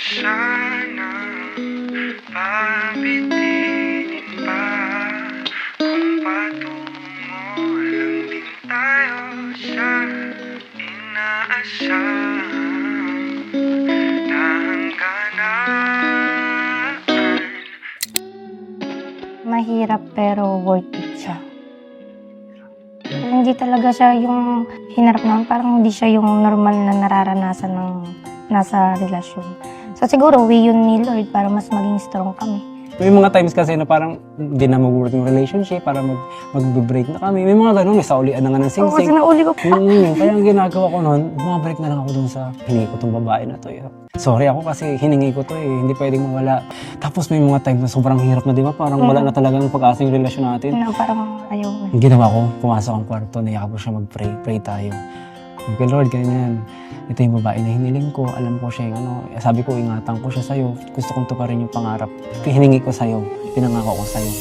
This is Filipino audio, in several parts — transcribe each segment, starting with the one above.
sana pabitinin pa kung patungo lang din tayo sa inaasahang hangganan. Mahirap pero worth it siya. Hindi talaga siya yung hinarap naman, parang hindi siya yung normal na nararanasan ng nasa relasyon. So siguro way yun ni Lord para mas maging strong kami. May mga times kasi na parang hindi na mag-work yung relationship, para mag-break na kami. May mga ganun, may saulian na nga ng Oo, kasi sing-sing. nauli ko pa. Kaya ang ginagawa ko noon, bumabalik na lang ako dun sa hiningi ko tong babae na to. Sorry ako kasi hiningi ko to hindi pwedeng mawala. Tapos may mga times na sobrang hirap na, di ba? Parang wala na talagang pag-asa yung relasyon natin. Na parang ayaw na. Ang ginawa ko, pumasok ang kwarto, niyakap ko siya mag-pray. Pray tayo. Okay, Lord, ganyan. Ito yung babae na hiniling ko. Alam ko siya yung sabi ko, ingatan ko siya sa'yo. Gusto kong tuparin yung pangarap. Hiningi ko sa'yo. Pinangako ko sa'yo.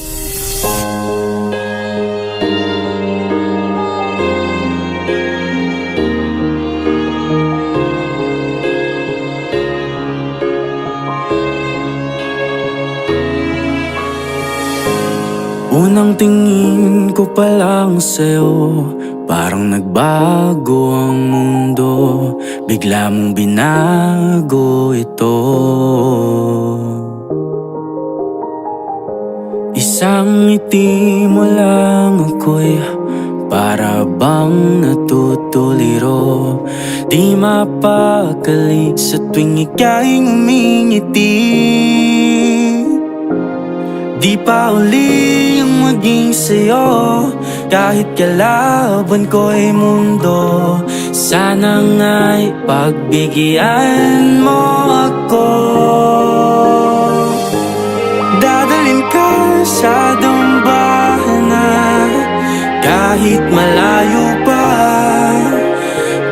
Unang tingin ko pa lang sa'yo, parang nagbago ang mundo. Bigla mong binago ito. Isang ngiti mo lang ako'y para bang natutuliro. Di mapakali sa tuwing ika'y ngumingiti. Di pa uli ang maging sa'yo, kahit kalaban ko'y mundo. Sana nga'y pagbigyan mo ako. Dadalhin ka sa dambana, kahit malayo pa,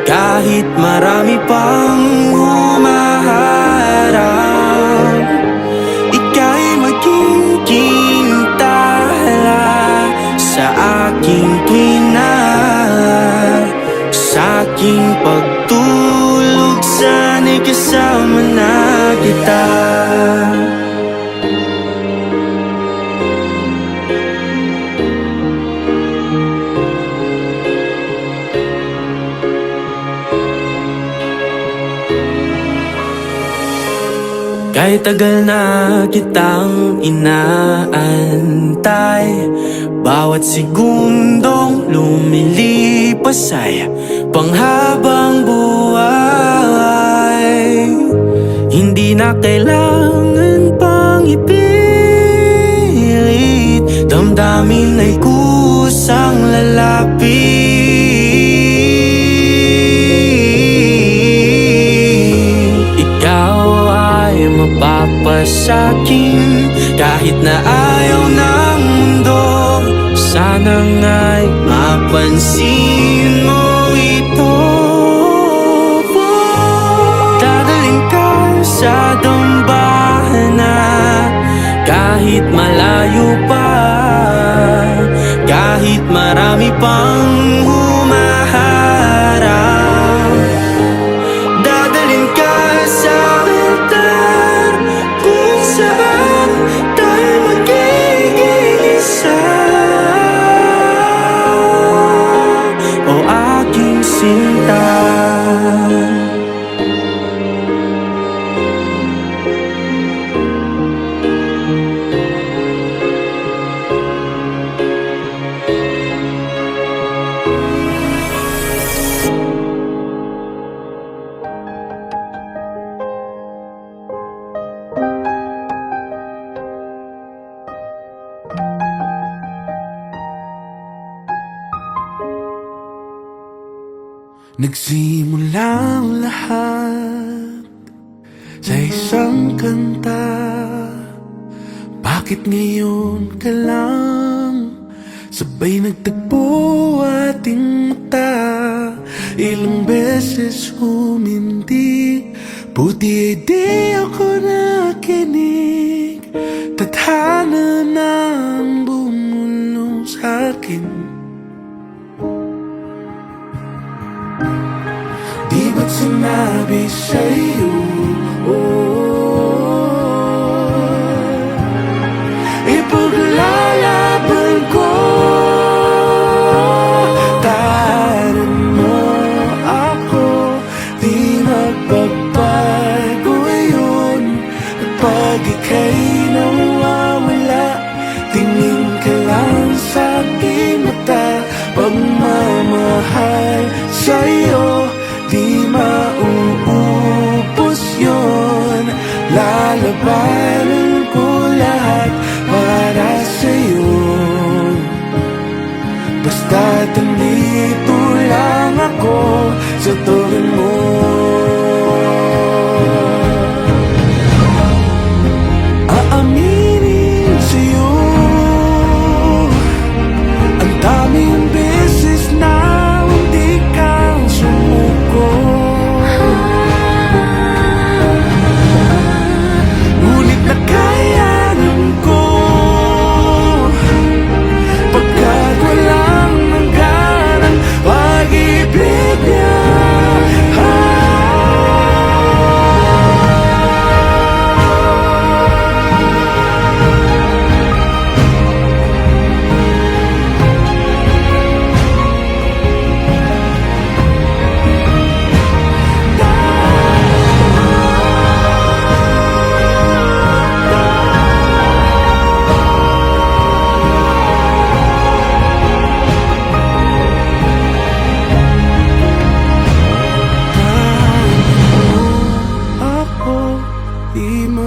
kahit marami pang humaharap. Sa aking pagtulog, sana'y kasama na kita. Kahit tagal na kitang inaantay, bawat segundong lumilipas ay panghabang buhay. Hindi na kailangan pang ipilit, damdamin ay kusang lalapit. Ikaw ay mapapasakin kahit na ayaw ng mundo. Sana nga'y mapansin mo ito. Dadalhin ka sa dambana, kahit malayo pa, kahit marami pang humaharap. Dadalhin ka sa altar kung saan tayo magiging isa. O aking sinta, nagsimula ang lahat sa isang kanta. Bakit ngayon ka lang sabay nagtagpo ating mata? Ilang beses humindi, buti ay di ako nakinig. Tadhana nang bumulong sa'kin. Di ba't sinabi sa'yo, oh,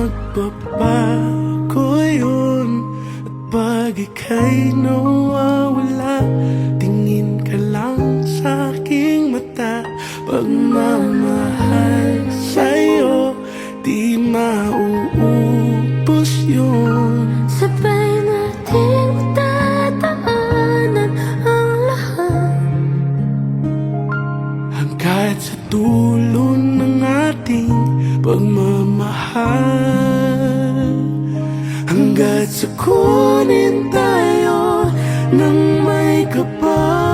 magbabago yun. At pag ika'y nawawala, tingin ka lang sa aking mata. Pagmamahal sa'yo, di mauubos yun. Sabay nating tataanan ang lahat, Hanggat sa dulo ng ating pagmamahal, hanggat sa kunin tayo ng may kapal.